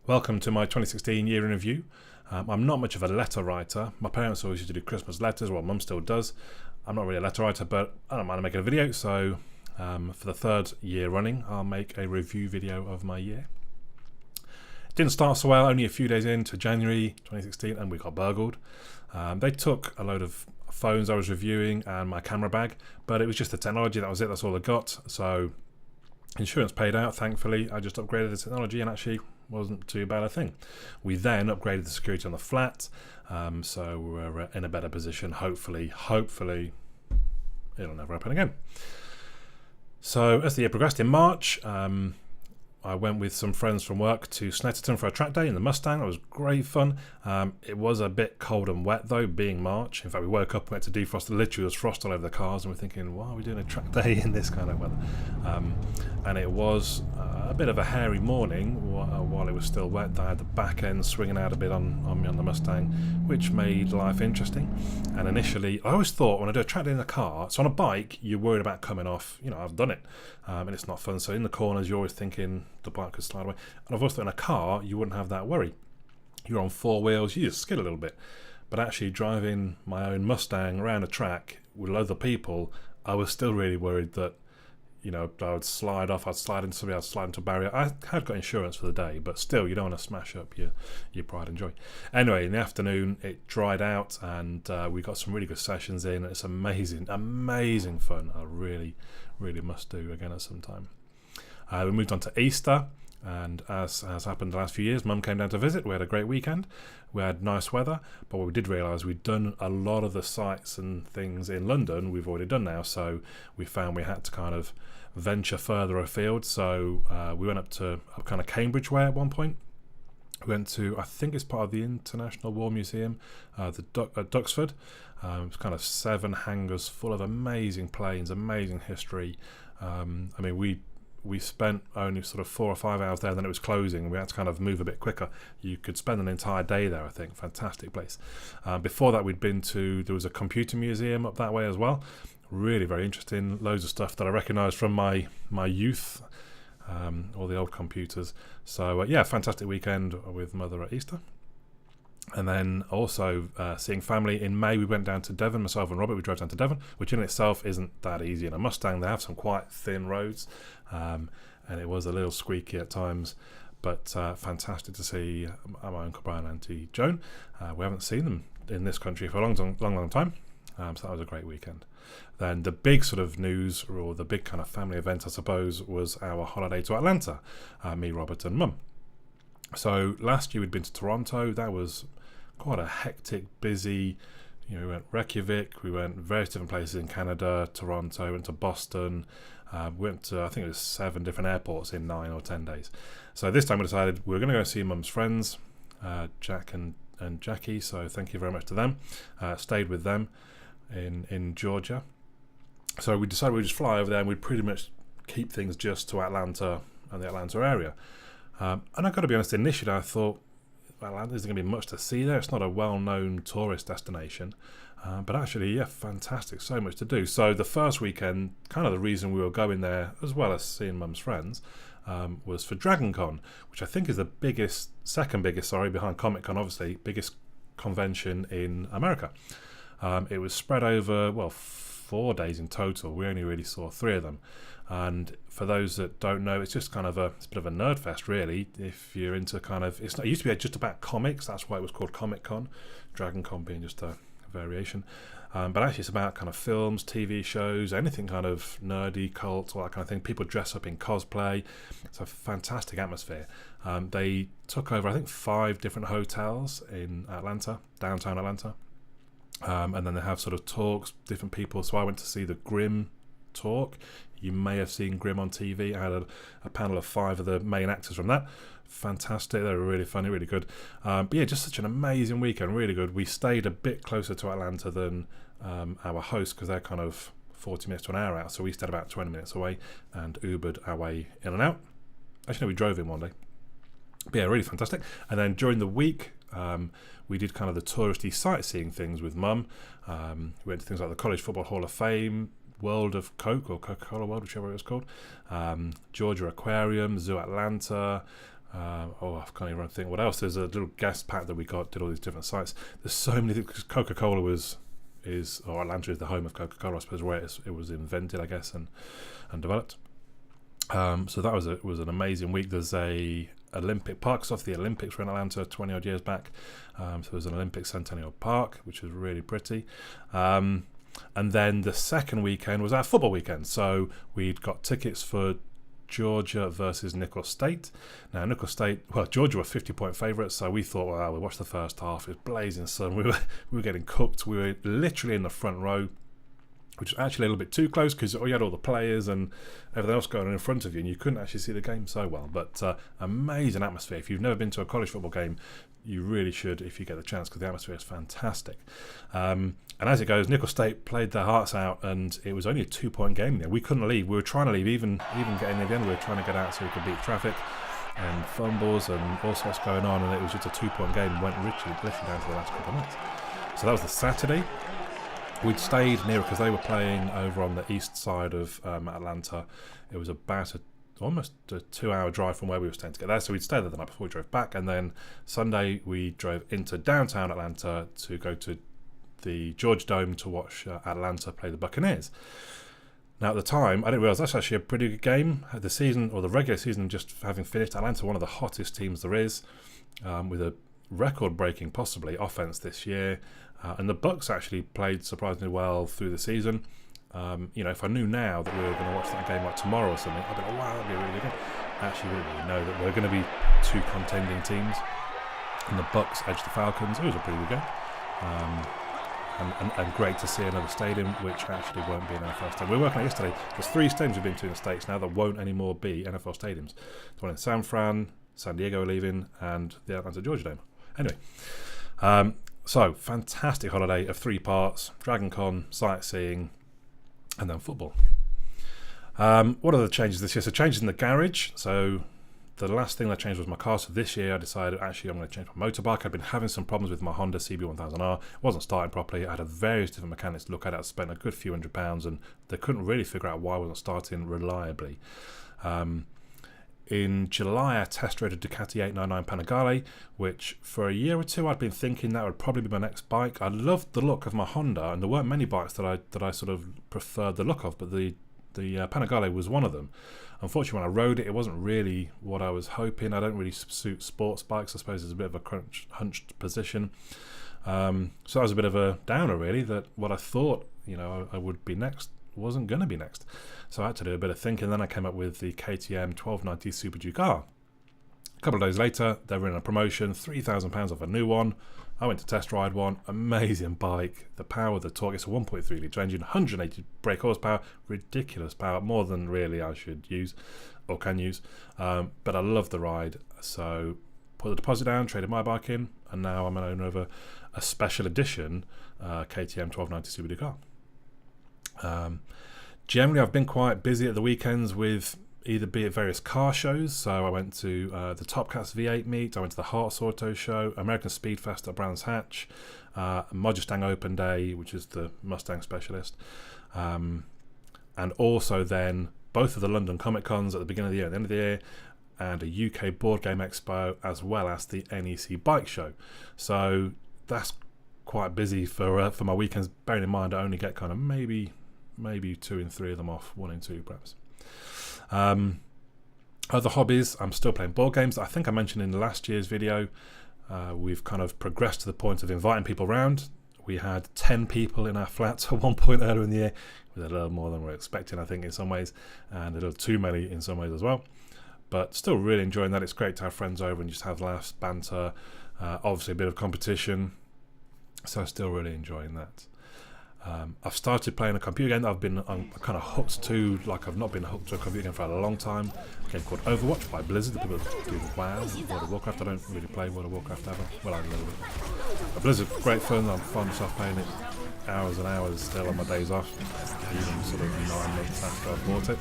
Welcome to my 2016 year in review. I'm not much of a letter writer. My parents always used to do Christmas letters, well, Mum still does. I'm not really a letter writer, but I don't mind making a video, so for the third year running, I'll make a review video of my year. It didn't start so well, only a few days into January 2016, and we got burgled. They took a load of phones I was reviewing and my camera bag, but it was just the technology, that was it, that's all I got. So insurance paid out, thankfully. I just upgraded the technology and actually wasn't too bad a thing. We then upgraded the security on the flat, so we're in a better position. Hopefully it'll never happen again. So as the year progressed, in March, I went with some friends from work to Snetterton for a track day in the Mustang. It was great fun. It was a bit cold and wet though, being March. In fact, we woke up, went to defrost. Literally, there was frost all over the cars, and we're thinking, why are we doing a track day in this kind of weather? And it was a bit of a hairy morning while it was still wet. I had the back end swinging out a bit on me on the Mustang, which made life interesting. And initially, I always thought when I do a track day in the car, so on a bike, you're worried about coming off. You know, I've done it, and it's not fun. So in the corners, you're always thinking the bike could slide away. And I've always thought in a car, you wouldn't have that worry. You're on four wheels, you just skid a little bit. But actually driving my own Mustang around a track with loads of people, I was still really worried that, you know, I would slide off, I'd slide into somebody, I'd slide into a barrier. I had got insurance for the day, but still, you don't want to smash up your pride and joy. Anyway, in the afternoon, it dried out, and we got some really good sessions in. It's amazing fun. I really must do again at some time. We moved on to Easter, and as has happened the last few years, Mum came down to visit. We had a great weekend. We had nice weather, but we did realise we'd done a lot of the sites and things in London we've already done now, so we found we had to kind of venture further afield. So we went up to kind of Cambridge way at one point. We went to, I think it's part of the International War Museum, at Duxford. It's kind of 7 hangars full of amazing planes, amazing history. I mean, we spent only sort of 4 or 5 hours there, then it was closing. We had to kind of move a bit quicker. You could spend an entire day there, I think. Fantastic place. Before that, there was a computer museum up that way as well. Really very interesting. Loads of stuff that I recognised from my youth, all the old computers. So yeah, fantastic weekend with Mother at Easter. And then also seeing family in May. We went down to Devon, myself and Robert. We drove down to Devon, which in itself isn't that easy in a Mustang. They have some quite thin roads, and it was a little squeaky at times, but fantastic to see my Uncle Brian and Auntie Joan. We haven't seen them in this country for a long time, so that was a great weekend. Then the big sort of news, or the big kind of family event, I suppose, was our holiday to Atlanta, me, Robert and Mum. So last year we'd been to Toronto. That was quite a hectic, busy, you know, we went Reykjavik, we went various different places in Canada, Toronto, went to Boston, went to, I think it was 7 different airports in 9 or 10 days. So this time we decided we were going to go see Mum's friends, Jack and Jackie, so thank you very much to them. Stayed with them in Georgia. So we decided we'd just fly over there and we'd pretty much keep things just to Atlanta and the Atlanta area. And I've got to be honest, initially I thought, well, there isn't going to be much to see there. It's not a well-known tourist destination. But actually, yeah, fantastic. So much to do. So the first weekend, kind of the reason we were going there, as well as seeing Mum's friends, was for Dragon Con, which I think is the second biggest, behind Comic Con, obviously, biggest convention in America. It was spread over, 4 days in total. We only really saw 3 of them. And for those that don't know, it's just kind of it's a bit of a nerd fest, really. If you're into it used to be just about comics. That's why it was called Comic Con. Dragon Con being just a variation. But actually it's about kind of films, TV shows, anything kind of nerdy, cult, all that kind of thing. People dress up in cosplay. It's a fantastic atmosphere. They took over, I think, 5 different hotels in Atlanta, downtown Atlanta. And then they have sort of talks, different people. So I went to see the Grimm talk. You may have seen Grimm on TV. I had a panel of 5 of the main actors from that. Fantastic. They were really funny, really good. But yeah, just such an amazing weekend, really good. We stayed a bit closer to Atlanta than our host, because they're kind of 40 minutes to an hour out. So we stayed about 20 minutes away and Ubered our way in and out. Actually, no, we drove in one day. But yeah, really fantastic. And then during the week, we did kind of the touristy sightseeing things with Mum. We went to things like the College Football Hall of Fame, World of Coke, or Coca-Cola World, whichever it was called, Georgia Aquarium, Zoo Atlanta, I can't even think what else. There's a little guest pack that we got, did all these different sites. There's so many things, because Coca-Cola or Atlanta is the home of Coca-Cola, I suppose, where it was invented, I guess, and developed. So that was an amazing week. There's a Olympic park, so the Olympics were in Atlanta 20 odd years back. So there's an Olympic Centennial Park, which was really pretty. And then the second weekend was our football weekend. So we'd got tickets for Georgia versus Nicholls State. Now Nicholls State, Georgia were 50-point favourites, so we thought, we'll watch the first half. It was blazing sun. We were getting cooked. We were literally in the front row, which was actually a little bit too close, because you had all the players and everything else going on in front of you, and you couldn't actually see the game so well. But amazing atmosphere. If you've never been to a college football game, you really should if you get the chance, because the atmosphere is fantastic. And as it goes, Nicholls State played their hearts out, and it was only a 2-point game there. We couldn't leave. We were trying to leave, even getting near the end. We were trying to get out so we could beat traffic and fumbles and all sorts going on, and it was just a 2-point game and went literally down to the last couple of minutes. So that was the Saturday. We'd stayed near, because they were playing over on the east side of Atlanta. It was about almost a 2-hour drive from where we were staying to get there. So we'd stayed there the night before we drove back, and then Sunday we drove into downtown Atlanta to go to the Georgia Dome to watch Atlanta play the Buccaneers. Now at the time, I didn't realise that's actually a pretty good game. The season, or the regular season, just having finished, Atlanta, one of the hottest teams there is, with a record-breaking, possibly, offense this year. And the Bucs actually played surprisingly well through the season. If I knew now that we were going to watch that game like tomorrow or something, I'd be like, wow, that'd be a really good game. I actually didn't really know that there were going to be two contending teams, and the Bucs edged the Falcons. It was a pretty good game. And great to see another stadium, which actually won't be an NFL stadium. We were working on it yesterday. There's 3 stadiums we've been to in the States now that won't anymore be NFL stadiums. There's one in San Fran, San Diego leaving, and the Atlanta Georgia Dome. Anyway, so fantastic holiday of 3 parts: Dragon Con, sightseeing, and then football. What are the changes this year? So changes in the garage. So the last thing that changed was my car. So this year I decided, actually, I'm going to change my motorbike. I've been having some problems with my Honda CB1000R. It wasn't starting properly. I had various different mechanics to look at it. I spent a good few £100s, and they couldn't really figure out why I wasn't starting reliably. In July, I test rode a Ducati 899 Panigale, which for a year or 2 I'd been thinking that would probably be my next bike. I loved the look of my Honda, and there weren't many bikes that I sort of preferred the look of, but the Panigale was one of them. Unfortunately, when I rode it, it wasn't really what I was hoping. I don't really suit sports bikes. I suppose it's a bit of a hunched position. So that was a bit of a downer, really, that what I thought I would be next wasn't going to be next. So I had to do a bit of thinking. Then I came up with the KTM 1290 Super Duke R. A couple of days later, they were in a promotion, £3,000 off a new one. I went to test ride one. Amazing bike. The power, the torque. It's a 1.3 litre engine, 180 brake horsepower. Ridiculous power, more than really I should use or can use. But I love the ride. So put the deposit down, traded my bike in, and now I'm an owner of a special edition KTM 1290 Super Duke R. Generally, I've been quite busy at the weekends with either be at various car shows. So I went to the Top Cats V8 meet, I went to the Hearts Auto Show, American Speed Fest at Brands Hatch, Mustang Open Day, which is the Mustang specialist, and also then both of the London Comic Cons at the beginning of the year and the end of the year, and a UK Board Game Expo, as well as the NEC Bike Show. So that's quite busy for my weekends, bearing in mind I only get kind of maybe 2 and 3 of them off, 1 and 2 perhaps. Other hobbies, I'm still playing board games. I think I mentioned in last year's video, we've kind of progressed to the point of inviting people around. We had 10 people in our flats at one point earlier in the year. It was a little more than we were expecting, I think, in some ways, and a little too many in some ways as well. But still really enjoying that. It's great to have friends over and just have laughs, banter, obviously a bit of competition. So still really enjoying that. I've started playing a computer game that I'm kind of hooked to, like I've not been hooked to a computer game for a long time. A game called Overwatch by Blizzard, the people that do WoW, World of Warcraft. I don't really play World of Warcraft ever. Well, I have a little bit. But Blizzard, great fun. I'm fond myself playing it hours and hours still on my days off, even sort of 9 months after I've bought it.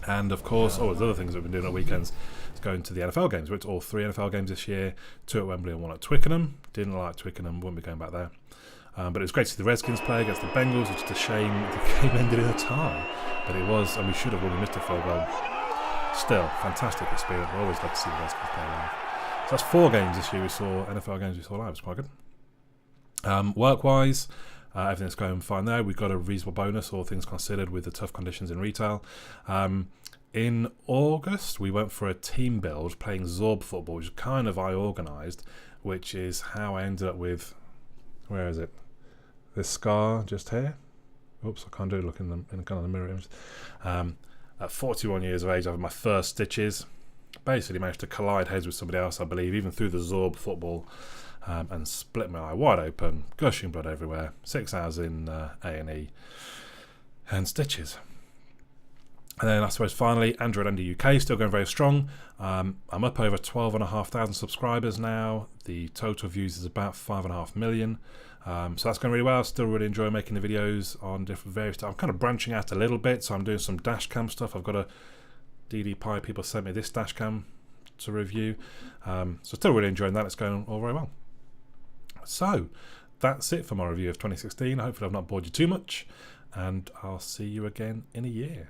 And of course, there's other things that we've been doing at weekends. It's going to the NFL games. We went to all 3 NFL games this year, 2 at Wembley and 1 at Twickenham. Didn't like Twickenham, wouldn't be going back there. But it was great to see the Redskins play against the Bengals, which is a shame the game ended in a tie. But it was, and we should have won. We missed a field goal. still, fantastic experience. I always love to see the West Coast play live. So that's 4 games this year we saw, NFL games we saw live. It's quite good. Work-wise, everything's going fine there. We've got a reasonable bonus, all things considered, with the tough conditions in retail. In August, we went for a team build playing Zorb football, which is kind of I-organised, which is how I ended up with, where is it? This scar just here. Oops, I can't do it looking in kind of the mirror image. At 41 years of age, I had my first stitches. Basically managed to collide heads with somebody else, I believe, even through the Zorb football, and split my eye wide open, gushing blood everywhere, 6 hours in A&E, and stitches. And then I suppose finally, Android Under UK still going very strong. I'm up over 12,500 subscribers now. The total views is about 5.5 million. So that's going really well. I still really enjoy making the videos on different various stuff. I'm kind of branching out a little bit, so I'm doing some dash cam stuff. I've got a DD Pi. People sent me this dash cam to review. So still really enjoying that. It's going all very well. So that's it for my review of 2016. Hopefully I've not bored you too much, and I'll see you again in a year.